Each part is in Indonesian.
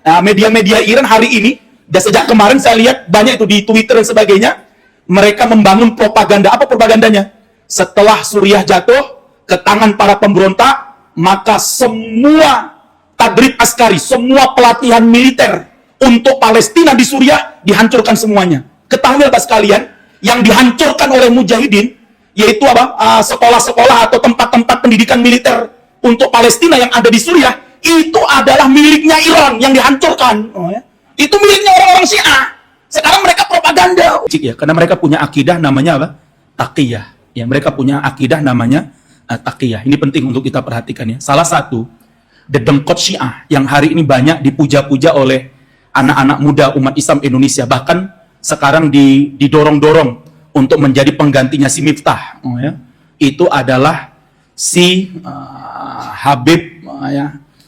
Nah, media-media Iran hari ini, dan sejak kemarin saya lihat banyak itu di Twitter dan sebagainya, mereka membangun propaganda. Apa propagandanya? Setelah Suriah jatuh ke tangan para pemberontak, maka semua tadrib askari, semua pelatihan militer untuk Palestina di Suriah dihancurkan semuanya. Ketahui Bapak sekalian, yang dihancurkan oleh mujahidin yaitu apa? Sekolah-sekolah atau tempat-tempat pendidikan militer untuk Palestina yang ada di Suriah, itu adalah miliknya Iran yang dihancurkan. Itu miliknya orang-orang Syiah. Sekarang mereka propaganda. Ya, karena mereka punya akidah namanya apa? Taqiyah. Ya, mereka punya akidah namanya taqiyah. Ini penting untuk kita perhatikan ya. Salah satu dedengkot Syiah yang hari ini banyak dipuja-puja oleh anak-anak muda umat Islam Indonesia, bahkan sekarang didorong-dorong untuk menjadi penggantinya si Miftah, ya. Itu adalah si Habib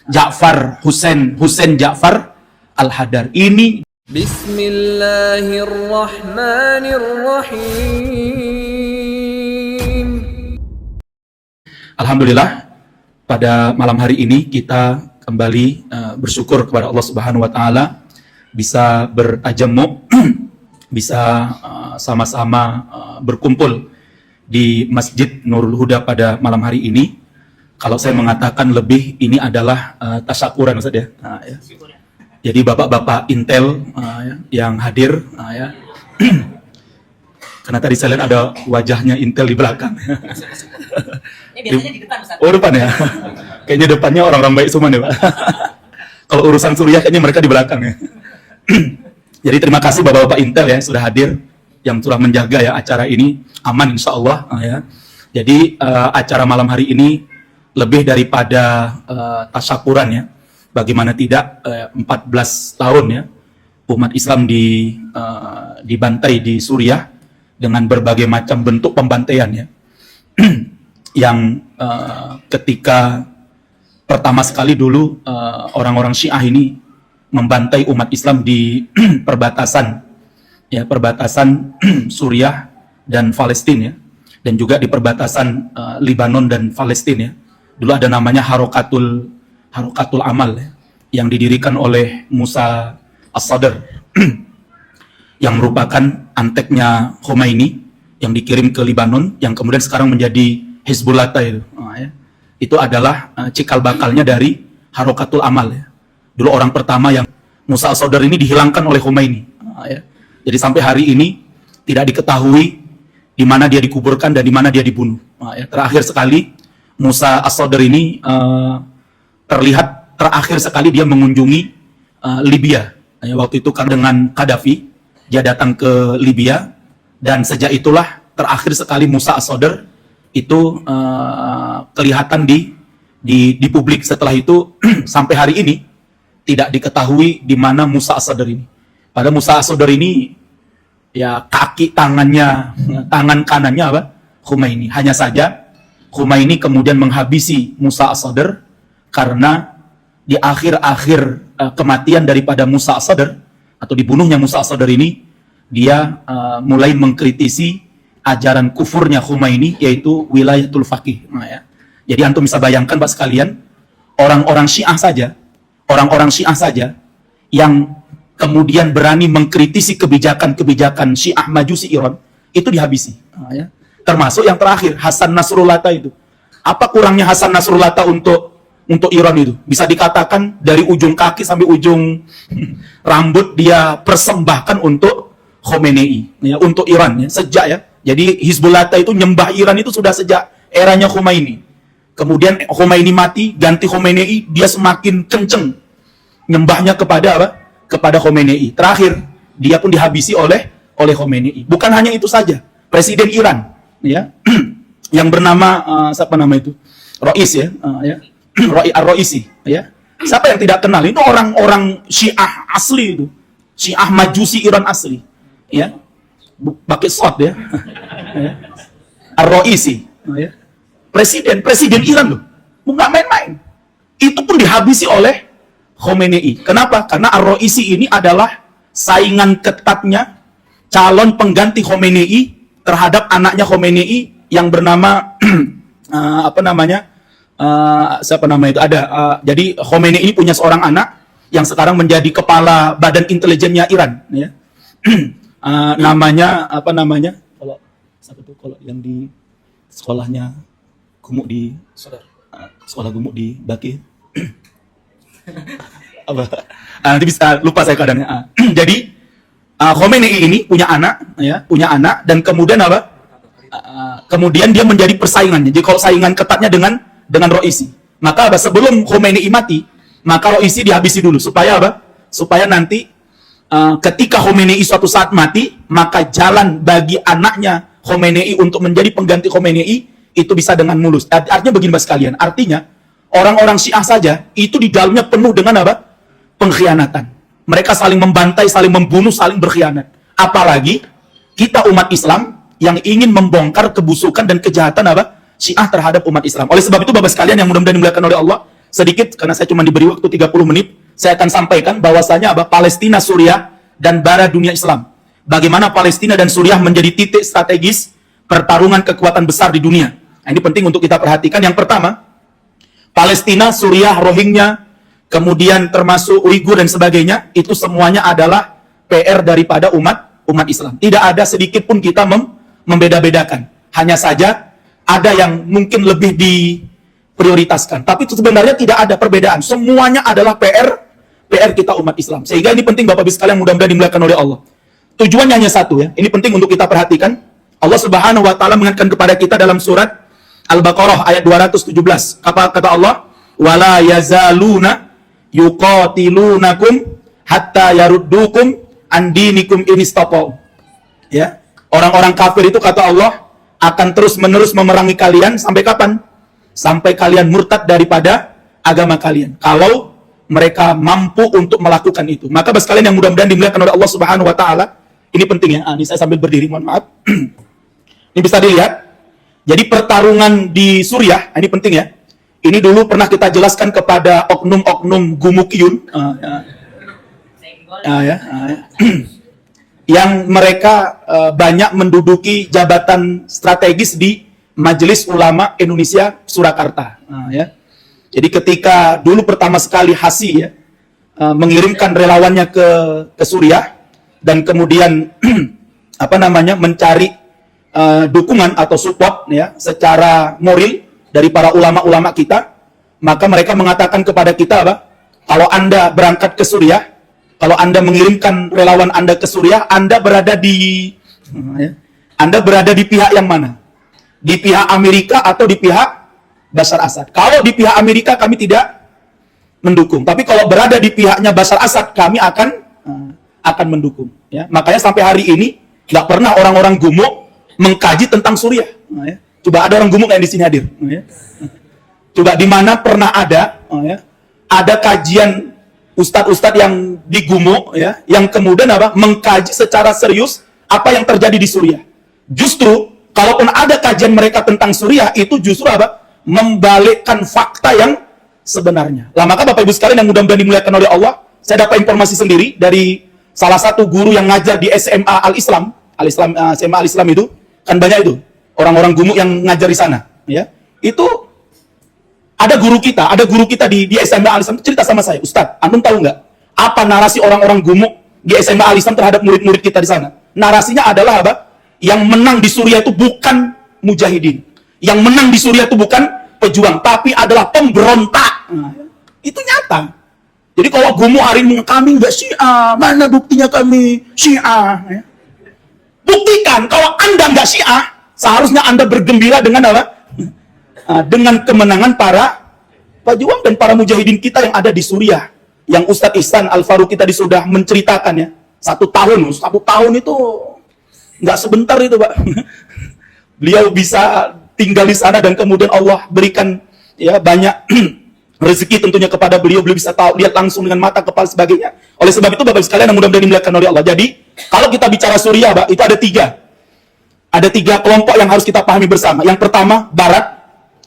Ja'far Husain Ja'far Al-Hadar. Ini Bismillahirrahmanirrahim. Alhamdulillah, pada malam hari ini kita kembali bersyukur kepada Allah Subhanahu wa taala bisa bertajamuk, bisa sama-sama berkumpul di Masjid Nurul Huda pada malam hari ini. Kalau saya mengatakan lebih, ini adalah tasyakuran Ustaz ya. Ya. Jadi bapak-bapak Intel yang hadir, ya. Karena tadi saya lihat ada wajahnya Intel di belakang. Ini biasanya di depan, Ustaz. Oh, depan ya? Kayaknya depannya orang-orang baik semua nih, Pak. Kalau urusan Suriah kayaknya mereka di belakang ya. Jadi terima kasih bapak-bapak Intel ya sudah hadir, yang telah menjaga ya acara ini aman insya Allah ya. Jadi acara malam hari ini lebih daripada tasyakuran ya. Bagaimana tidak 14 tahun ya umat Islam dibantai di Suriah dengan berbagai macam bentuk pembantaian ya. Yang ketika pertama sekali dulu orang-orang Syiah ini membantai umat Islam di perbatasan Suriah dan Palestina ya, dan juga di perbatasan Lebanon dan Palestina ya. Dulu ada namanya Harokatul Amal ya, yang didirikan oleh Musa As-Sadr yang merupakan anteknya Khomeini yang dikirim ke Lebanon, yang kemudian sekarang menjadi Hizbullah itu. Ya. Itu adalah cikal bakalnya dari Harokatul Amal ya. Dulu orang pertama yang Musa As-Sadr ini dihilangkan oleh Khomeini. Ya. Jadi sampai hari ini tidak diketahui di mana dia dikuburkan dan di mana dia dibunuh. Ya. Terakhir sekali Musa As-Sadr ini terlihat terakhir sekali dia mengunjungi Libya. Ya, waktu itu dengan Gaddafi dia datang ke Libya, dan sejak itulah terakhir sekali Musa As-Sadr itu kelihatan di publik. Setelah itu sampai hari ini tidak diketahui di mana Musa As-Sadr ini. Pada Musa As-Sadr ini ya kaki tangannya, tangan kanannya apa? Khomeini. Hanya saja Khomeini kemudian menghabisi Musa As-Sadr karena di akhir-akhir kematian daripada Musa As-Sadr atau dibunuhnya Musa As-Sadr ini, dia mulai mengkritisi ajaran kufurnya Khomeini, yaitu wilayatul faqih. Nah, ya. Jadi antum bisa bayangkan Pak sekalian, orang-orang Syiah saja yang kemudian berani mengkritisi kebijakan Syiah Majusi Iran, itu dihabisi. Nah, ya. Termasuk yang terakhir, Hasan Nasrullah itu. Apa kurangnya Hasan Nasrullah untuk Iran itu? Bisa dikatakan dari ujung kaki sampai ujung rambut dia persembahkan untuk Khomeini, ya, untuk Iran ya, sejak ya. Jadi Hizbullah itu nyembah Iran itu sudah sejak eranya Khomeini. Kemudian Khomeini mati, ganti Khomeini, dia semakin kenceng nyembahnya kepada apa? Kepada Khomeini. Terakhir dia pun dihabisi oleh Khomeini. Bukan hanya itu saja, Presiden Iran ya yang bernama siapa nama itu? Rois ya, ya. Ar-Roisi ya. Siapa yang tidak kenal? Itu orang-orang Syiah asli itu. Syiah Majusi Iran asli. Ya. Pakai shot ya. Ya. Ar-Roisi ya. Presiden Iran loh. Enggak main-main. Itu pun dihabisi oleh Khomeini. Kenapa? Karena Ar-Roisi ini adalah saingan ketatnya calon pengganti Khomeini terhadap anaknya Khomeini yang bernama siapa nama itu ada. Jadi Khomeini ini punya seorang anak yang sekarang menjadi kepala badan intelijennya Iran, ya. Namanya apa namanya? Kalau kalau yang di sekolahnya Gumuk di sekolah Gumuk di Baki. Apa? Nanti bisa lupa saya kadangnya. Jadi Khomeini ini punya anak, ya, punya anak, dan kemudian apa? Kemudian dia menjadi persaingannya. Jadi kalau saingan ketatnya dengan Roisi, maka apa? Sebelum Khomeini mati, maka Roisi dihabisi dulu supaya apa? Supaya nanti ketika Khomeini suatu saat mati, maka jalan bagi anaknya Khomeini untuk menjadi pengganti Khomeini itu bisa dengan mulus. Artinya begini Mas sekalian, artinya orang-orang Syiah saja itu di dalamnya penuh dengan apa? Pengkhianatan. Mereka saling membantai, saling membunuh, saling berkhianat. Apalagi kita umat Islam yang ingin membongkar kebusukan dan kejahatan apa? Syiah terhadap umat Islam. Oleh sebab itu Bapak sekalian yang mudah-mudahan dimuliakan oleh Allah, sedikit karena saya cuma diberi waktu 30 menit, saya akan sampaikan bahwasanya apa? Palestina, Suriah, dan bara dunia Islam. Bagaimana Palestina dan Suriah menjadi titik strategis pertarungan kekuatan besar di dunia. Nah, ini penting untuk kita perhatikan. Yang pertama, Palestina, Suriah, Rohingya, kemudian termasuk Uighur dan sebagainya, itu semuanya adalah PR daripada umat Islam. Tidak ada sedikit pun kita membeda-bedakan. Hanya saja ada yang mungkin lebih diprioritaskan. Tapi itu sebenarnya tidak ada perbedaan. Semuanya adalah PR kita umat Islam. Sehingga ini penting Bapak-Ibu sekalian mudah-mudahan dimuliakan oleh Allah. Tujuannya hanya satu, ya. Ini penting untuk kita perhatikan. Allah Subhanahu wa taala mengingatkan kepada kita dalam surat Al-Baqarah ayat 217. Apa kata Allah? Wala yazaluna yuqatilunakum hatta yaruddukum an dinikum in istata'u. Ya. Orang-orang kafir itu kata Allah akan terus-menerus memerangi kalian sampai kapan? Sampai kalian murtad daripada agama kalian. Kalau mereka mampu untuk melakukan itu. Maka bagi kalian yang mudah-mudahan dimuliakan oleh Allah Subhanahu wa taala, ini penting ya. Ini saya sambil berdiri, mohon maaf. Ini bisa dilihat. Jadi pertarungan di Suriah, ini penting ya. Ini dulu pernah kita jelaskan kepada oknum-oknum Gumukiyun, yang mereka banyak menduduki jabatan strategis di Majelis Ulama Indonesia Surakarta. Ya. Jadi ketika dulu pertama sekali Hasi ya, mengirimkan relawannya ke Suriah dan kemudian mencari dukungan atau support ya secara moral dari para ulama-ulama kita, maka mereka mengatakan kepada kita kalau Anda berangkat ke Suriah, kalau Anda mengirimkan relawan Anda ke Suriah, Anda berada di pihak yang mana? Di pihak Amerika atau di pihak Bashar Assad? Kalau di pihak Amerika kami tidak mendukung, tapi kalau berada di pihaknya Bashar Assad kami akan mendukung. Ya. Makanya sampai hari ini nggak pernah orang-orang Gumuk mengkaji tentang Suriah. Ya. Coba ada orang Gumuk yang di sini hadir. Ya. Coba di mana pernah ada kajian ustadz-ustadz yang di Gumuk ya, yang kemudian mengkaji secara serius apa yang terjadi di Suriah. Justru kalaupun ada kajian mereka tentang Suriah, itu justru membalikkan fakta yang sebenarnya. Lah maka Bapak Ibu sekalian yang mudah-mudahan dimuliakan oleh Allah, saya dapat informasi sendiri dari salah satu guru yang ngajar di SMA Al-Islam, SMA Al-Islam itu kan banyak itu orang-orang Gumuk yang ngajar di sana, ya. Itu ada guru kita di SMA Al-Islam cerita sama saya, Ustadz, antum tahu nggak apa narasi orang-orang Gumuk di SMA Al-Islam terhadap murid-murid kita di sana? Narasinya adalah yang menang di Suriah itu bukan mujahidin, yang menang di Suriah itu bukan pejuang, tapi adalah pemberontak. Nah, itu nyata. Jadi kalau Gumuk hari ini kami nggak Syiah, mana buktinya kami Syiah? Ya. Buktikan kalau Anda nggak Syiah, seharusnya Anda bergembira dengan dengan kemenangan para pejuang dan para mujahidin kita yang ada di Suriah. Yang Ustadz Ihsan Al-Faruqi tadi sudah menceritakan ya. 1 tahun itu nggak sebentar itu Pak. Beliau bisa tinggal di sana dan kemudian Allah berikan ya banyak rezeki tentunya kepada beliau bisa lihat langsung dengan mata, kepala, sebagainya. Oleh sebab itu Bapak sekalian yang mudah-mudahan dimuliakan oleh Allah. Jadi kalau kita bicara Suriah Pak, itu ada tiga kelompok yang harus kita pahami bersama. Yang pertama Barat,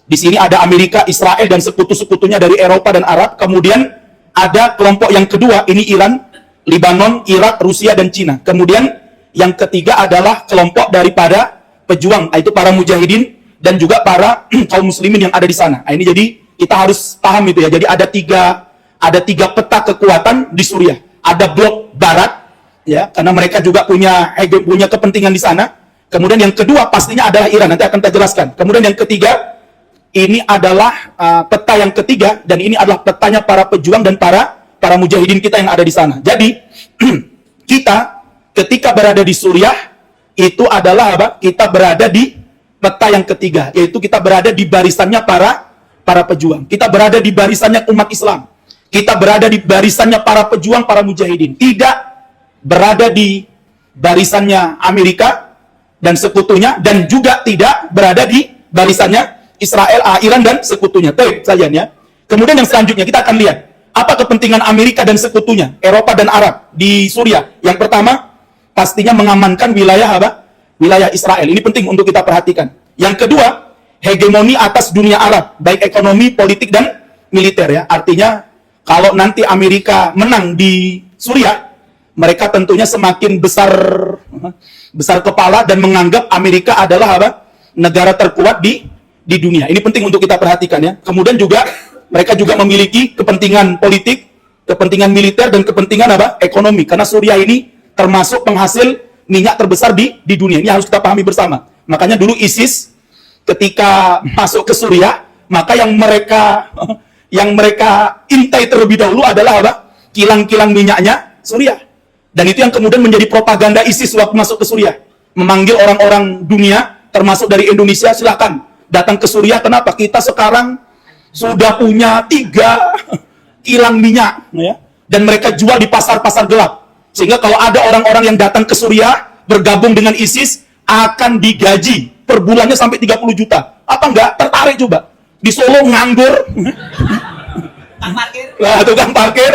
di sini ada Amerika, Israel dan sekutu-sekutunya dari Eropa dan Arab. Kemudian ada kelompok yang kedua, ini Iran, Lebanon, Irak, Rusia dan Cina. Kemudian yang ketiga adalah kelompok daripada pejuang, yaitu para mujahidin dan juga para kaum muslimin yang ada di sana. Nah, ini jadi kita harus paham itu ya. Jadi ada ada 3 peta kekuatan di Suriah. Ada blok barat, ya, karena mereka juga punya kepentingan di sana. Kemudian yang kedua pastinya adalah Iran, nanti akan kita jelaskan. Kemudian yang ketiga, ini adalah peta yang ketiga, dan ini adalah petanya para pejuang dan para mujahidin kita yang ada di sana. Jadi kita ketika berada di Suriah itu adalah apa? Kita berada di peta yang ketiga, yaitu kita berada di barisannya para pejuang. Kita berada di barisannya umat Islam. Kita berada di barisannya para pejuang, para mujahidin. Tidak berada di barisannya Amerika dan sekutunya, dan juga tidak berada di barisannya Israel, Iran dan sekutunya. Baik, sekalian ya. Kemudian yang selanjutnya kita akan lihat apa kepentingan Amerika dan sekutunya, Eropa dan Arab di Suriah. Yang pertama, pastinya mengamankan wilayah apa? Wilayah Israel. Ini penting untuk kita perhatikan. Yang kedua, hegemoni atas dunia Arab, baik ekonomi, politik dan militer ya. Artinya kalau nanti Amerika menang di Suriah, mereka tentunya semakin besar kepala dan menganggap Amerika adalah apa? Negara terkuat di dunia. Ini penting untuk kita perhatikan ya. Kemudian juga mereka juga memiliki kepentingan politik, kepentingan militer dan kepentingan apa? Ekonomi. Karena Suriah ini termasuk penghasil minyak terbesar di dunia. Ini harus kita pahami bersama. Makanya dulu ISIS ketika masuk ke Suriah, maka yang mereka intai terlebih dahulu adalah apa? Kilang-kilang minyaknya Suriah. Dan itu yang kemudian menjadi propaganda ISIS waktu masuk ke Suriah. Memanggil orang-orang dunia, termasuk dari Indonesia, silakan datang ke Suriah. Kenapa? Kita sekarang sudah punya 3 kilang minyak. Ya. Dan mereka jual di pasar-pasar gelap. Sehingga kalau ada orang-orang yang datang ke Suriah, bergabung dengan ISIS, akan digaji per bulannya sampai 30 juta. Apa enggak? Tertarik coba. Di Solo nganggur. Tukang parkir. Lah, tukang parkir.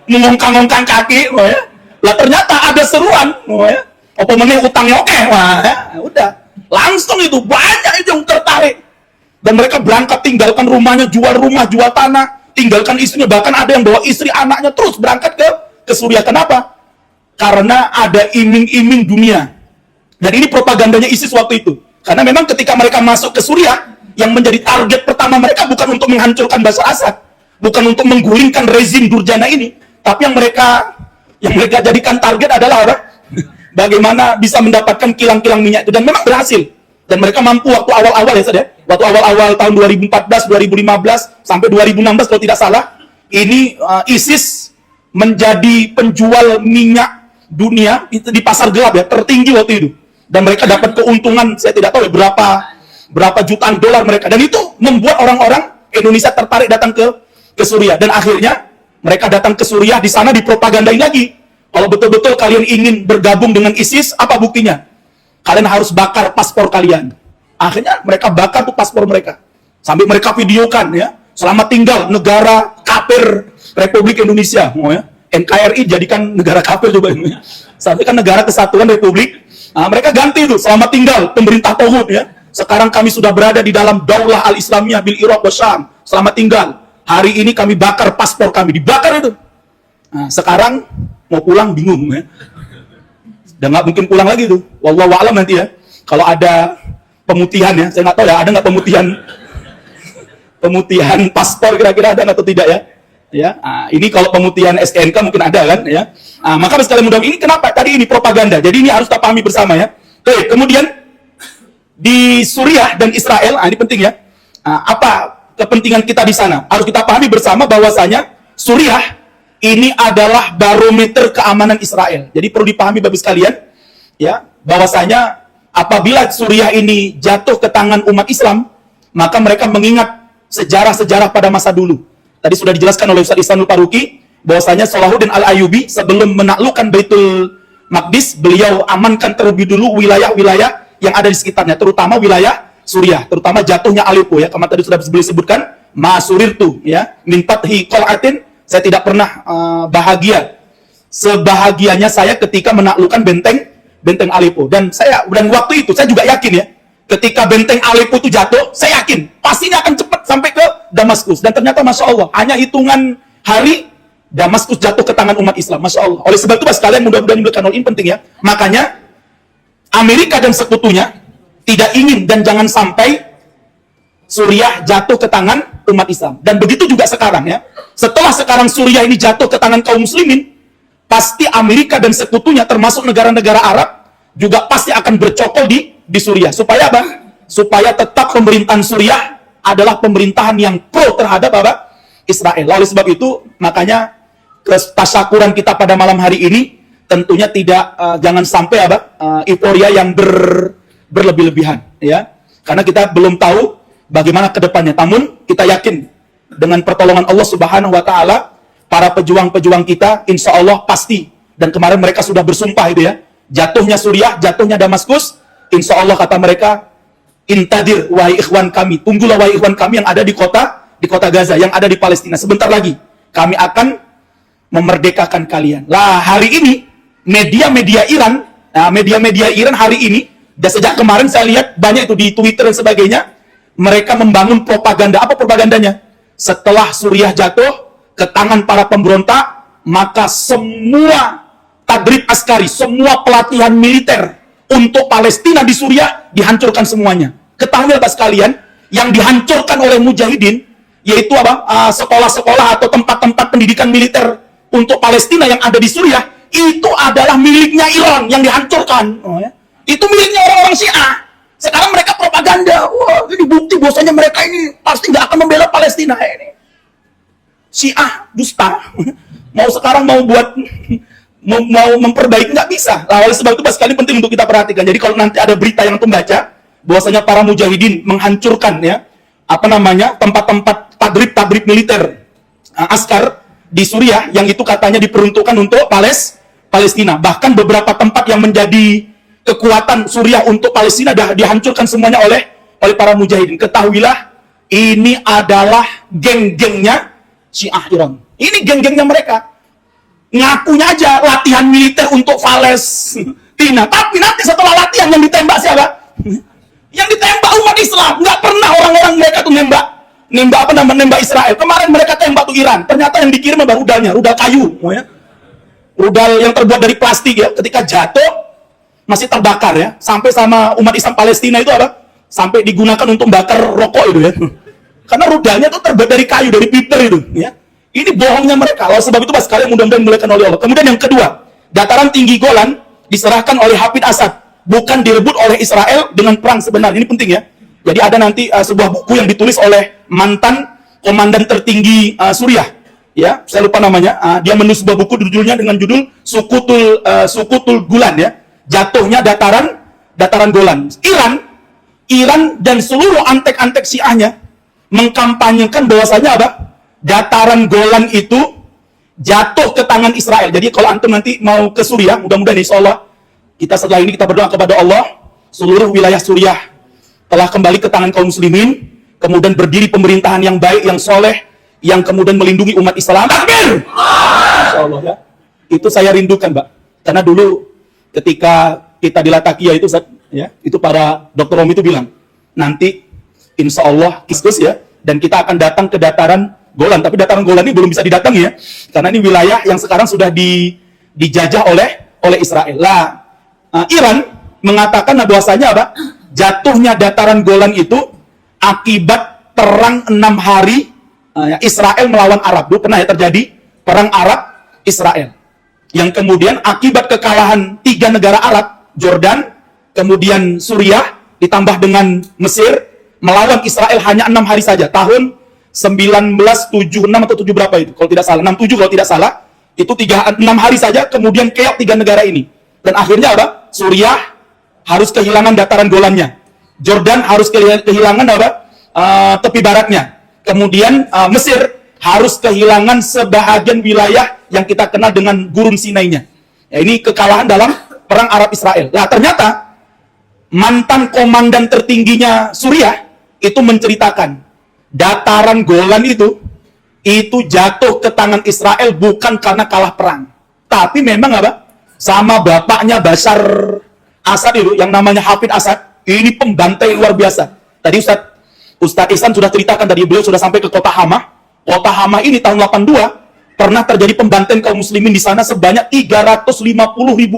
Mengongkang-ongkang kaki. Ya. Lah ternyata ada seruan. Ya. Apa meneh utangnya oke. Wah, ya. Udah. Langsung itu banyak itu yang tertarik. Dan mereka berangkat tinggalkan rumahnya, jual rumah, jual tanah, tinggalkan istrinya, bahkan ada yang bawa istri anaknya terus berangkat ke Suriah. Kenapa? Karena ada iming-iming dunia. Dan ini propagandanya ISIS waktu itu. Karena memang ketika mereka masuk ke Suriah, yang menjadi target pertama mereka bukan untuk menghancurkan Bashar Assad, bukan untuk menggulingkan rezim durjana ini, tapi yang mereka jadikan target adalah apa? Bagaimana bisa mendapatkan kilang-kilang minyak itu, dan memang berhasil. Dan mereka mampu waktu awal-awal ya saudara, waktu awal-awal tahun 2014, 2015 sampai 2016 kalau tidak salah, ini ISIS menjadi penjual minyak dunia itu di pasar gelap ya, tertinggi waktu itu. Dan mereka dapat keuntungan saya tidak tahu ya, berapa jutaan dolar mereka, dan itu membuat orang-orang Indonesia tertarik datang ke Suriah. Dan akhirnya mereka datang ke Suriah, di sana dipropagandain lagi. Kalau betul-betul kalian ingin bergabung dengan ISIS, apa buktinya? Kalian harus bakar paspor kalian. Akhirnya mereka bakar tuh paspor mereka. Sampai mereka videokan ya, selamat tinggal negara kafir Republik Indonesia. Oh ya, NKRI jadikan negara kafir coba ini. Sampai kan negara kesatuan Republik. Nah, mereka ganti itu, selamat tinggal pemerintah tauhid ya. Sekarang kami sudah berada di dalam Daulah Al-Islamiyah bil Iraq wa Syam. Selamat tinggal. Hari ini kami bakar paspor kami, dibakar itu. Nah, sekarang mau pulang bingung ya. Dan nggak mungkin pulang lagi tuh. Wallahu a'lam nanti ya. Kalau ada pemutihan ya, saya nggak tahu ya, ada nggak pemutihan paspor kira-kira ada atau tidak ya? Ya, ini kalau pemutihan STNK mungkin ada kan ya. Maka sekali mudah ini kenapa? Tadi ini propaganda. Jadi ini harus kita pahami bersama ya. Oke, kemudian di Suriah dan Israel, ini penting ya. Apa kepentingan kita di sana? Harus kita pahami bersama bahwasanya Suriah ini adalah barometer keamanan Israel. Jadi perlu dipahami Bapak sekalian, ya, bahwasanya apabila Suriah ini jatuh ke tangan umat Islam, maka mereka mengingat sejarah-sejarah pada masa dulu. Tadi sudah dijelaskan oleh Ustaz Ihsanul Faruqi, bahwasanya Salahuddin Al-Ayyubi sebelum menaklukkan Baitul Maqdis, beliau amankan terlebih dulu wilayah-wilayah yang ada di sekitarnya, terutama wilayah Suriah, terutama jatuhnya Aleppo ya. Kemarin tadi sudah disebutkan, ma'surirtu ya, min fathi qal'atin. Saya tidak pernah bahagia sebahagianya saya ketika menaklukkan benteng Aleppo. Dan waktu itu saya juga yakin ya, ketika benteng Aleppo itu jatuh, saya yakin pastinya akan cepat sampai ke Damaskus. Dan ternyata Masya Allah, hanya hitungan hari Damaskus jatuh ke tangan umat Islam. Masya Allah. Oleh sebab itu sekalian, mudah-mudahan ini penting ya. Makanya Amerika dan sekutunya tidak ingin dan jangan sampai Suriah jatuh ke tangan umat Islam. Dan begitu juga sekarang ya. Setelah sekarang Suriah ini jatuh ke tangan kaum muslimin, pasti Amerika dan sekutunya termasuk negara-negara Arab juga pasti akan bercokol di Suriah. Supaya apa? Supaya tetap pemerintahan Suriah adalah pemerintahan yang pro terhadap apa? Israel. Oleh sebab itu, makanya tasyakuran kita pada malam hari ini tentunya tidak jangan sampai apa? Euforia yang berlebih-lebihan ya. Karena kita belum tahu bagaimana ke depannya. Namun kita yakin dengan pertolongan Allah Subhanahu wa taala, para pejuang-pejuang kita insya Allah pasti, dan kemarin mereka sudah bersumpah itu ya, jatuhnya Suriah, jatuhnya Damaskus, insya Allah kata mereka, intadir wahai ikhwan kami, tunggulah wahai ikhwan kami yang ada di kota Gaza, yang ada di Palestina, sebentar lagi kami akan memerdekakan kalian. Lah hari ini media-media Iran, media-media Iran hari ini, dan sejak kemarin saya lihat banyak itu di Twitter dan sebagainya, mereka membangun propaganda. Apa propagandanya? Setelah Suriah jatuh ke tangan para pemberontak, maka semua tadrib askari, semua pelatihan militer untuk Palestina di Suriah dihancurkan semuanya. Ketahui atas kalian, yang dihancurkan oleh mujahidin yaitu apa? Sekolah-sekolah atau tempat-tempat pendidikan militer untuk Palestina yang ada di Suriah, itu adalah miliknya Iran yang dihancurkan. Oh, ya. Itu miliknya orang-orang Syiah. Sekarang mereka propaganda. Wah, ini bukti bahwasanya mereka ini pasti nggak akan membela Palestina ini. Syiah dusta. Mau sekarang mau buat mau memperbaiki nggak bisa. Lah, oleh sebab itu sekali penting untuk kita perhatikan. Jadi kalau nanti ada berita yang membaca bahwasanya para mujahidin menghancurkan ya tempat-tempat tadrib militer askar di Suriah yang itu katanya diperuntukkan untuk Palestina. Bahkan beberapa tempat yang menjadi kekuatan Suriah untuk Palestina dihancurkan semuanya oleh para mujahidin. Ketahuilah, ini adalah geng-gengnya Syiah Iran. Ini geng-gengnya mereka. Ngakunya aja latihan militer untuk Palestina. Tapi nanti setelah latihan yang ditembak siapa? Yang ditembak umat Islam. Nggak pernah orang-orang mereka tuh nembak Israel. Kemarin mereka tembak tuh Iran. Ternyata yang dikirim adalah rudalnya, rudal kayu. Rudal yang terbuat dari plastik ya. Ketika jatuh, masih terbakar ya, sampai sama umat Islam Palestina itu apa? Sampai digunakan untuk bakar rokok itu ya. Karena rudalnya itu terbuat dari kayu, dari Peter itu ya. Ini bohongnya mereka. Oleh sebab itu pas kalian mudah-mudahan dimuliakan oleh Allah. Kemudian yang kedua, dataran tinggi Golan diserahkan oleh Hafid Asad, bukan direbut oleh Israel dengan perang sebenarnya. Ini penting ya. Jadi ada nanti sebuah buku yang ditulis oleh mantan komandan tertinggi Suriah. Ya, saya lupa namanya. Dia menulis sebuah buku judulnya dengan judul Sukutul Gulan ya. Jatuhnya dataran Golan. Iran dan seluruh antek-antek Syiahnya mengkampanyekan bahwasanya apa? Dataran Golan itu jatuh ke tangan Israel. Jadi kalau antum nanti mau ke Suriah, mudah-mudahan insya Allah kita setelah ini kita berdoa kepada Allah, seluruh wilayah Suriah telah kembali ke tangan kaum muslimin, kemudian berdiri pemerintahan yang baik, yang soleh, yang kemudian melindungi umat Islam. Takbir! Insya Allah ya. Itu saya rindukan, Mbak. Karena dulu ketika kita di Latakia itu, ya, itu para Dr. Romi itu bilang, nanti insya Allah Kristus ya, dan kita akan datang ke dataran Golan. Tapi dataran Golan ini belum bisa didatangi ya, karena ini wilayah yang sekarang sudah dijajah oleh Israel. Lah, Iran mengatakan bahwasanya apa? Jatuhnya dataran Golan itu akibat perang 6 hari Israel melawan Arab. Dulu pernah ya terjadi perang Arab Israel. Yang kemudian akibat kekalahan 3 negara Arab, Jordan, kemudian Suriah, ditambah dengan Mesir, melawan Israel hanya 6 hari saja. Tahun 1976 atau 7 berapa itu? Kalau tidak salah, 67 kalau tidak salah. Itu 6 hari saja, kemudian keok 3 negara ini. Dan akhirnya apa? Suriah harus kehilangan dataran Golannya. Jordan harus kehilangan apa? Tepi baratnya. Kemudian Mesir harus kehilangan sebahagian wilayah yang kita kenal dengan Gurun Sinainya. Ya, ini kekalahan dalam perang Arab Israel. Nah, ternyata mantan komandan tertingginya Suriah itu menceritakan dataran Golan itu jatuh ke tangan Israel bukan karena kalah perang, tapi memang apa? Sama bapaknya Bashar Asad itu yang namanya Hafid Asad, ini pembantai luar biasa. Tadi Ustadz Ihsan sudah ceritakan, tadi beliau sudah sampai ke kota Hama. Kota Hama ini tahun 82 pernah terjadi pembantaian kaum muslimin di sana sebanyak 350.000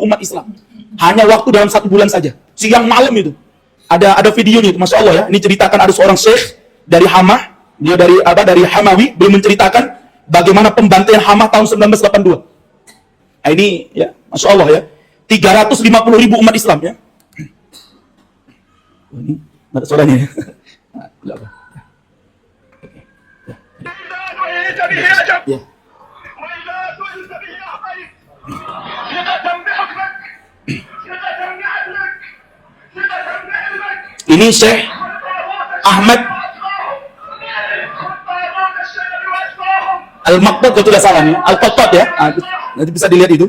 umat Islam. Hanya waktu dalam 1 bulan saja. Siang malam itu. Ada videonya itu, Masya Allah ya. Ini ceritakan ada seorang syekh dari Hama Beliau dari Hamawi, beliau menceritakan bagaimana pembantaian Hama tahun 1982. Nah, ini ya, Masya Allah ya, 350.000 umat Islam ya. Ini ada suaranya ya. Nah, apa? Ya. Ini Syekh Ahmad Al-Maqdad, kalau tidak salah ya, Al-Qattat ya. Nanti bisa dilihat itu.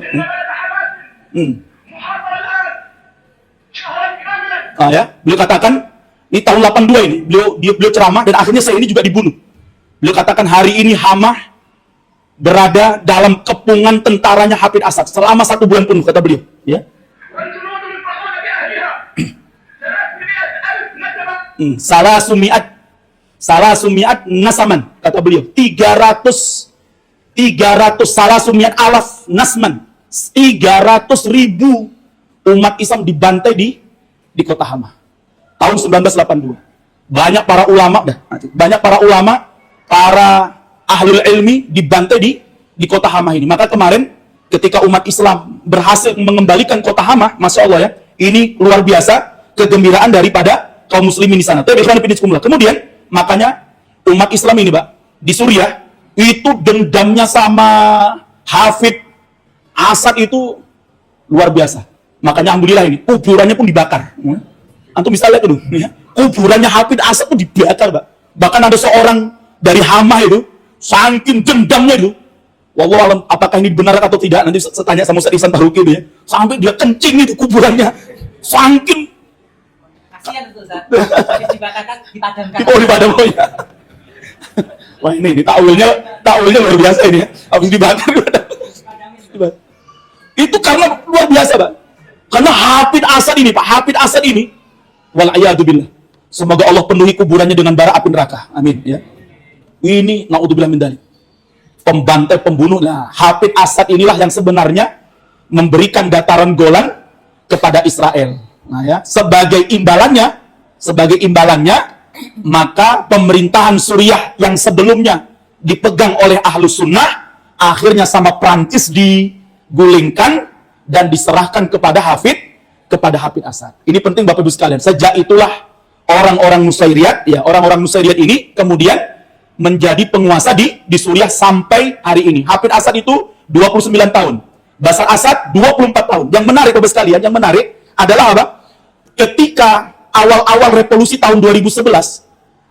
Ya, beliau katakan ini tahun 82 ini, beliau ceramah dan akhirnya saya ini juga dibunuh. Beliau katakan hari ini Hama berada dalam kepungan tentaranya Hafid Asad selama 1 bulan penuh, kata beliau. Ya. Salah sumiat nasaman, kata beliau. 300 salah sumiat alaf nasman, 300.000 umat Islam dibantai di kota Hama tahun 1982. Banyak para ulama, para ahlul ilmi dibantai di kota Hama ini. Maka kemarin ketika umat Islam berhasil mengembalikan kota Hama, Masya Allah ya, ini luar biasa kegembiraan daripada kaum muslimin di sana. Kemudian makanya umat Islam ini, Pak, di Suriah itu dendamnya sama Hafid Asad itu luar biasa. Makanya alhamdulillah ini kuburannya pun dibakar. Antum bisa lihat dulu ya. Kuburannya Hafid Asad pun dibakar, Pak. Bahkan ada seorang dari Hama itu saking dendamnya itu, wallahu alam apakah ini benar atau tidak, nanti saya tanya sama Ustaz Ihsan Taruki itu ya. Sampai dia kencing itu kuburannya. Saking kasihan itu Ustaz. Habis dibakarkan dipadamkan. Dipadamkan ya. Wah ini takwilnya luar biasa ini ya. Habis dibakar. Itu karena luar biasa, Pak. Karena Hafid Asad ini, Pak, Hafid Asad ini, wal'iyadzubillah, semoga Allah penuhi kuburannya dengan bara api neraka. Amin ya. Ini naudzubillah min dzalik. Pembantai, pembunuh. Nah, Hafid Asad inilah yang sebenarnya memberikan dataran Golan kepada Israel. Nah ya, sebagai imbalannya, maka pemerintahan Suriah yang sebelumnya dipegang oleh Ahlus Sunnah akhirnya sama Prancis digulingkan dan diserahkan kepada Hafid Asad. Ini penting Bapak Ibu sekalian. Sejak itulah orang-orang Nusairiyat ini kemudian menjadi penguasa di Suriah sampai hari ini. Hafid Asad itu 29 tahun. Bashar Asad 24 tahun. Yang menarik Bapak sekalian, yang menarik adalah apa? Ketika awal-awal revolusi tahun 2011,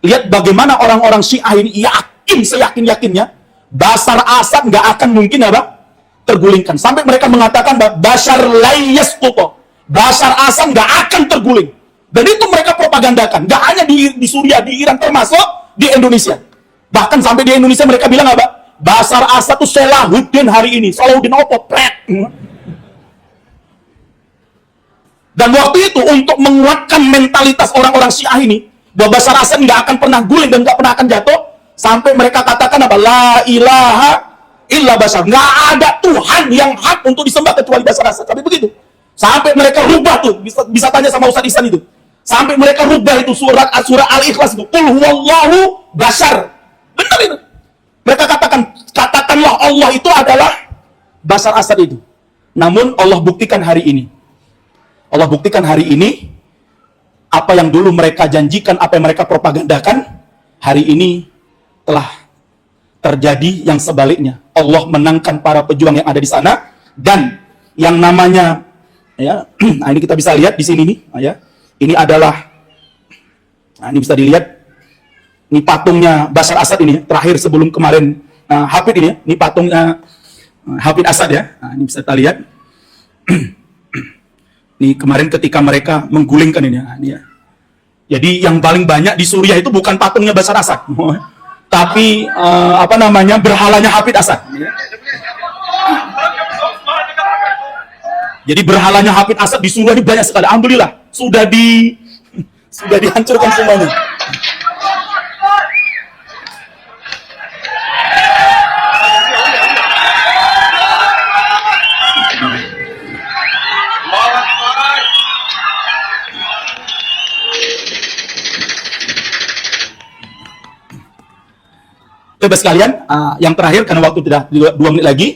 lihat bagaimana orang-orang Syiah ini seyakin-yakinnya Bashar Asad nggak akan mungkin tergulingkan. Sampai mereka mengatakan Bashar layasquto, Bashar Asad nggak akan terguling. Dan itu mereka propagandakan. Nggak hanya di Suriah, di Iran, termasuk di Indonesia. Bahkan sampai di Indonesia mereka bilang Bashar Asad itu Salahuddin hari ini. Salahuddin apa? Pret. Dan waktu itu untuk menguatkan mentalitas orang-orang Syiah ini bahwa Bashar Asad nggak akan pernah guling dan nggak pernah akan jatuh, sampai mereka katakan la ilaha illa Bashar, nggak ada Tuhan yang hak untuk disembah kecuali Bashar Asad. Tapi begitu, sampai mereka rubah tuh, bisa tanya sama Ustaz Ihsan itu, sampai mereka rubah itu surah Al-Ikhlas itu, qul huwallahu Bashar. Benar itu. Mereka katakanlah Allah itu adalah Bashar Asad itu. Namun Allah buktikan hari ini. Apa yang dulu mereka janjikan, apa yang mereka propagandakan, hari ini telah terjadi yang sebaliknya. Allah menangkan para pejuang yang ada di sana, dan yang namanya ya, nah ini kita bisa lihat di sini nih, ya. Ini adalah, nah ini bisa dilihat, ini patungnya Bashar Asad ini, terakhir sebelum kemarin Hafid ini, ini patungnya Hafid Asad ya. Nah, ini bisa kita lihat. Ini kemarin ketika mereka menggulingkan ini, ya. Jadi yang paling banyak di Suriah itu bukan patungnya Bashar Asad, tapi berhalanya Hafid Asad. Jadi berhalanya Hafid Asad di Suriah ini banyak sekali. Alhamdulillah sudah dihancurkan semuanya. Bapak sekalian, yang terakhir karena waktu tidak 2 menit lagi,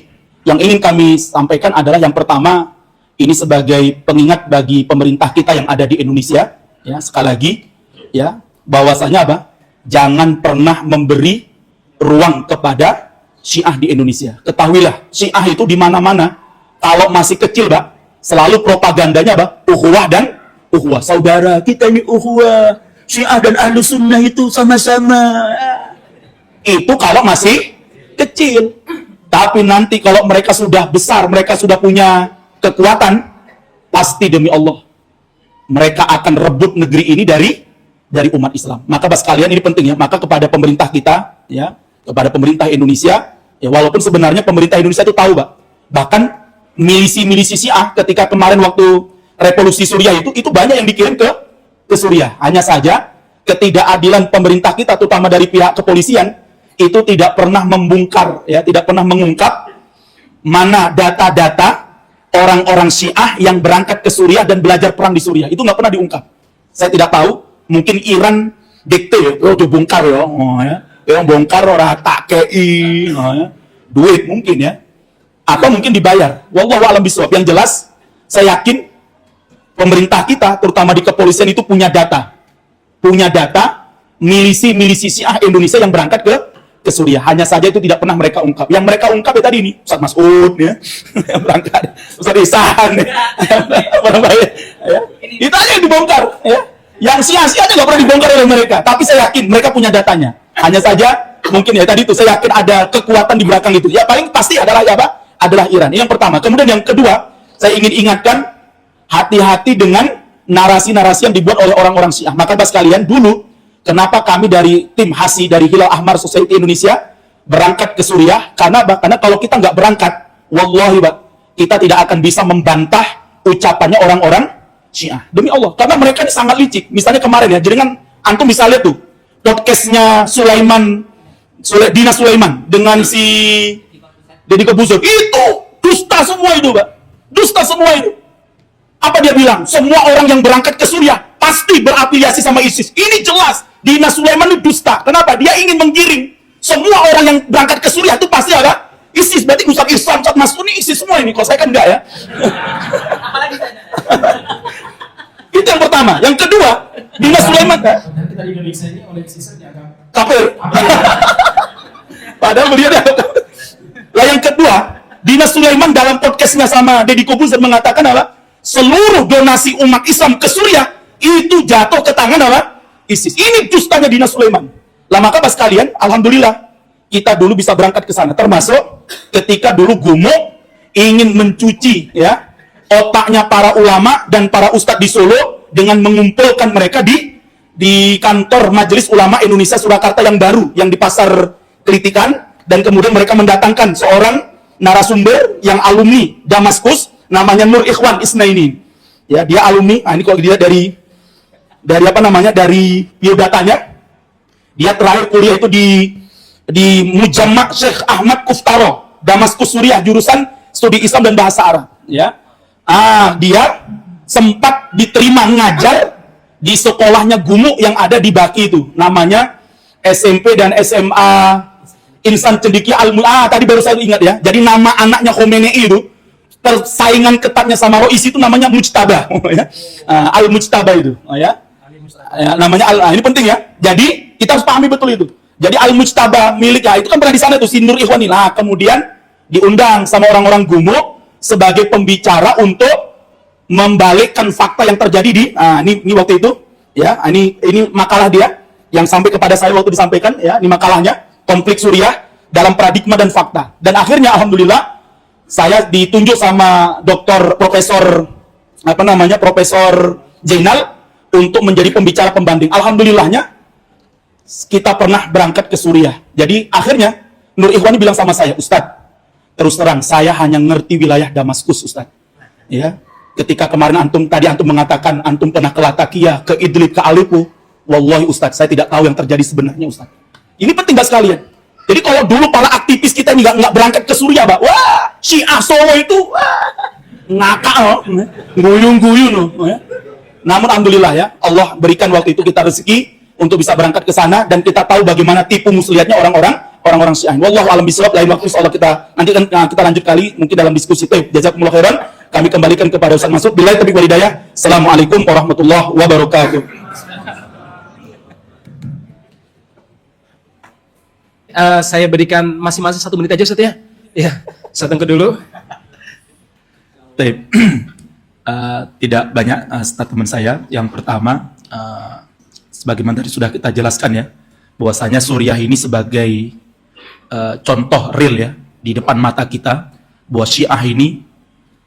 yang ingin kami sampaikan adalah yang pertama, ini sebagai pengingat bagi pemerintah kita yang ada di Indonesia, ya sekali lagi, ya bahwasanya apa? Jangan pernah memberi ruang kepada Syiah di Indonesia. Ketahuilah, Syiah itu di mana-mana. Kalau masih kecil, Pak, selalu propagandanya, Pak, ukhuwah dan ukhuwah. Saudara kita ini ukhuwah. Syiah dan Ahlus Sunnah itu sama-sama. Itu kalau masih kecil. Tapi nanti kalau mereka sudah besar, mereka sudah punya kekuatan, pasti demi Allah mereka akan rebut negeri ini dari umat Islam. Maka Bapak sekalian, ini penting ya. Maka kepada pemerintah kita, ya, kepada pemerintah Indonesia, ya, walaupun sebenarnya pemerintah Indonesia itu tahu, Pak. Bahkan milisi-milisi Syiah ketika kemarin waktu revolusi Suriah itu banyak yang dikirim ke Suriah. Hanya saja ketidakadilan pemerintah kita, terutama dari pihak kepolisian, itu tidak pernah membongkar, ya, tidak pernah mengungkap mana data-data orang-orang Syiah yang berangkat ke Suriah dan belajar perang di Suriah. Itu nggak pernah diungkap. Saya tidak tahu, mungkin Iran dikte ya, dibongkar ya, yang bongkar orang tak kei, duit mungkin ya, atau mungkin dibayar. Wallahu a'lam bishawab. Yang jelas, saya yakin pemerintah kita, terutama di kepolisian itu punya data milisi Syiah Indonesia yang berangkat ke Suriah. Hanya saja itu tidak pernah mereka ungkap. Yang mereka ungkap ya tadi ini, Ustaz Mas'ud ya, yang berangkat, Ustaz Ihsan ya, ya. Itu aja yang dibongkar ya. Yang Syiah-Syiahnya nggak pernah dibongkar oleh mereka. Tapi saya yakin mereka punya datanya. Hanya saja mungkin ya tadi itu saya yakin ada kekuatan di belakang itu. Ya paling pasti adalah apa? Adalah Iran. Ini yang pertama. Kemudian yang kedua, saya ingin ingatkan, hati-hati dengan narasi-narasi yang dibuat oleh orang-orang Syiah. Maka Bapak sekalian, dulu kenapa kami dari tim HASI, dari Hilal Ahmar Society Indonesia berangkat ke Suriah? Karena kalau kita nggak berangkat, wallahi Pak, kita tidak akan bisa membantah ucapannya orang-orang Syiah. Demi Allah, karena mereka ini sangat licik. Misalnya kemarin ya, jadi kan antum bisa lihat tuh podcastnya Dina Sulaiman dengan si Deddy Corbuzier. Itu dusta semua itu, Pak. Dusta semua itu. Apa dia bilang? Semua orang yang berangkat ke Suriah pasti berafiliasi sama ISIS. Ini jelas. Dina Sulaiman itu dusta. Kenapa? Dia ingin menggiring semua orang yang berangkat ke Suriah itu pasti ada ISIS. Berarti Ustaz Ihsan, Ustaz Mas'ud ini ISIS semua ini. Kalau saya kan enggak ya. Apalagi sana. Itu yang pertama. Yang kedua, Dina Sulaiman. Dan kita di Indonesia ini oleh ISIS dianggap Kafir. Padahal beliau dah. Lah yang kedua, Dina Sulaiman dalam podcastnya sama Deddy Corbuzier mengatakan apa? Seluruh donasi umat Islam ke Suriah itu jatuh ke tangan apa? ISIS. Ini dustanya Dina Sulaiman. Lah maka Bapak sekalian, alhamdulillah kita dulu bisa berangkat ke sana. Termasuk ketika dulu Gumo ingin mencuci ya otaknya para ulama dan para ustadz di Solo dengan mengumpulkan mereka di kantor Majelis Ulama Indonesia Surakarta yang baru yang di Pasar Kelitikan, dan kemudian mereka mendatangkan seorang narasumber yang alumni Damaskus namanya Nur Ikhwan Isnaini. Ya, dia alumni. Nah, ini kalau dilihat dari apa namanya? Dari biodatanya, dia terakhir kuliah itu di Mujamma' Syekh Ahmad Kuftaro, Damaskus Suriah, jurusan studi Islam dan bahasa Arab, ya. Dia sempat diterima ngajar di sekolahnya Gumu yang ada di Baki itu, namanya SMP dan SMA Insan Cendekia tadi baru saya ingat ya. Jadi nama anaknya Khomeini itu persaingan ketatnya sama Roisi itu namanya Mujtaba ya. Al-Mujtaba itu ya. Namanya ini penting ya. Jadi kita harus pahami betul itu. Jadi Al-Mujtaba miliknya itu kan pernah di sana tuh Sindur Ikhwani. Nah, kemudian diundang sama orang-orang Gumu sebagai pembicara untuk membalikkan fakta yang terjadi di ini waktu itu ya. Ini makalah dia yang sampai kepada saya waktu disampaikan ya. Ini makalahnya, konflik Suriah dalam paradigma dan fakta. Dan akhirnya alhamdulillah saya ditunjuk sama Profesor Jainal untuk menjadi pembicara pembanding. Alhamdulillahnya kita pernah berangkat ke Suriah. Jadi akhirnya Nur Ikhwani bilang sama saya, Ustadz, terus terang saya hanya ngerti wilayah Damaskus, Ustadz. Ya, ketika kemarin antum mengatakan antum pernah ke Latakia, ke Idlib, ke Aleppo, wallahi Ustadz, saya tidak tahu yang terjadi sebenarnya, Ustadz. Ini penting gak sekalian? Jadi kalau dulu para aktivis kita ini nggak berangkat ke Suriah, Pak, wah, Syiah Solo itu, ngakak loh, guyung-guyung loh. Ya. Namun alhamdulillah ya, Allah berikan waktu itu kita rezeki untuk bisa berangkat ke sana, dan kita tahu bagaimana tipu muslihatnya orang-orang orang-orang Syiah. Wallahu a'lam bishawab. Lain waktu insyaallah kita lanjut kali mungkin dalam diskusi. Jazakumullah khairan. Kami kembalikan kepada Ustaz Masud. Billahi taufiq wal hidayah. Assalamualaikum warahmatullahi wabarakatuh. Saya berikan masing-masing 1 menit aja Ustaz ya. Iya, saya tunggu dulu. Baik. Tidak banyak statement saya. Yang pertama, sebagaimana tadi sudah kita jelaskan ya, bahwasanya Suriah ini sebagai contoh real ya di depan mata kita bahwa Syiah ini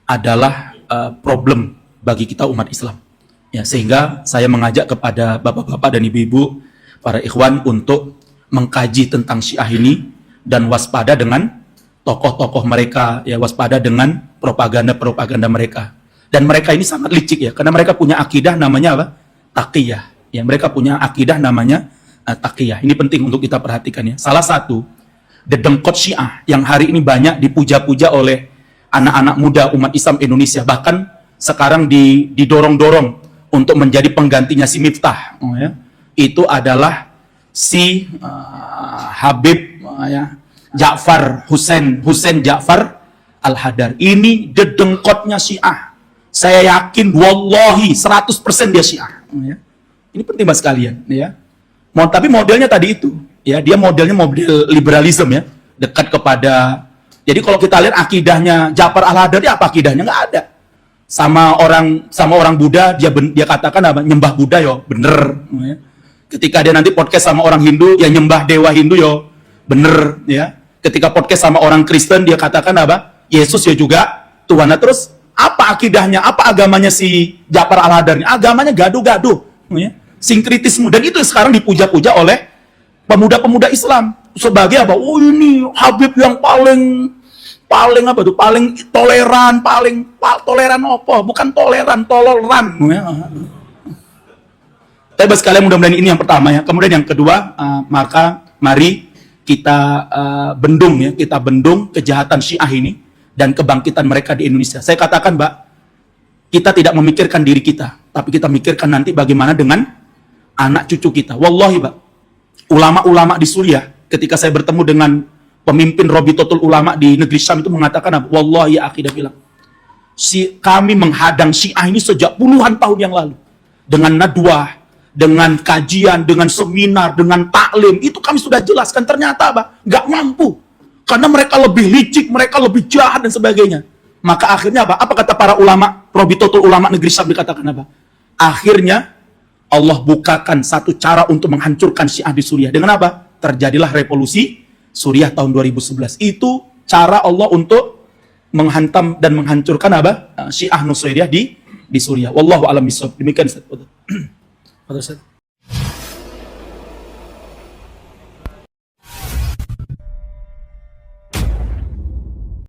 adalah problem bagi kita umat Islam. Ya, sehingga saya mengajak kepada bapak-bapak dan ibu-ibu para ikhwan untuk mengkaji tentang Syiah ini dan waspada dengan tokoh-tokoh mereka, ya waspada dengan propaganda-propaganda mereka. Dan mereka ini sangat licik ya, karena mereka punya akidah namanya apa? Taqiyah. Ya, mereka punya akidah namanya taqiyah. Ini penting untuk kita perhatikan ya. Salah satu dedengkot Syiah yang hari ini banyak dipuja-puja oleh anak-anak muda umat Islam Indonesia, bahkan sekarang didorong-dorong untuk menjadi penggantinya si Miftah. Ya. Itu adalah si Habib ya, Ja'far Husain Ja'far Al-Hadar. Ini dedengkotnya Syiah. Saya yakin wallahi 100% dia Syiah. Ya. Ini penting banget sekalian ya. Tapi modelnya tadi itu ya, dia modelnya model liberalisme ya, dekat kepada. Jadi kalau kita lihat akidahnya Ja'far Al-Hadar, dia apa akidahnya? Nggak ada. Sama orang Buddha dia katakan apa? Nyembah Buddha yo, bener ya. Ketika dia nanti podcast sama orang Hindu, ya nyembah dewa Hindu yo, bener ya. Ketika podcast sama orang Kristen, dia katakan apa? Yesus ya juga Tuhan. Nah, terus apa akidahnya? Apa agamanya si Ja'far Al-Hadar? Agamanya gaduh-gaduh, ya. Sinkritisme. Dan itu sekarang dipuja-puja oleh pemuda-pemuda Islam sebagai apa? Oh ini Habib yang paling apa tuh? Paling toleran, toleran apa? Bukan toleran. Ya. Tapi sekalian mudah-mudahan ini yang pertama ya. Kemudian yang kedua, maka mari kita bendung ya, kita bendung kejahatan Syiah ini dan kebangkitan mereka di Indonesia. Saya katakan, Mbak, kita tidak memikirkan diri kita, tapi kita mikirkan nanti bagaimana dengan anak cucu kita. Wallahi, Mbak, ulama-ulama di Suriah, ketika saya bertemu dengan pemimpin Robitotul Ulama di negeri Syam itu mengatakan apa? Wallahi ya akhidah bilang, kami menghadang Syiah ini sejak puluhan tahun yang lalu dengan nadwah, dengan kajian, dengan seminar, dengan taklim, itu kami sudah jelaskan. Ternyata apa? Nggak mampu. Karena mereka lebih licik, mereka lebih jahat dan sebagainya. Maka akhirnya apa? Apa kata para ulama, Robitotul Ulama negeri Syam dikatakan apa? Akhirnya Allah bukakan satu cara untuk menghancurkan Syiah di Suriah. Dengan apa? Terjadilah revolusi Suriah tahun 2011. Itu cara Allah untuk menghantam dan menghancurkan apa? Syiah Nusairyah di Suriah. Wallahu a'lam bishawab. Demikian Ustaz. Ustaz.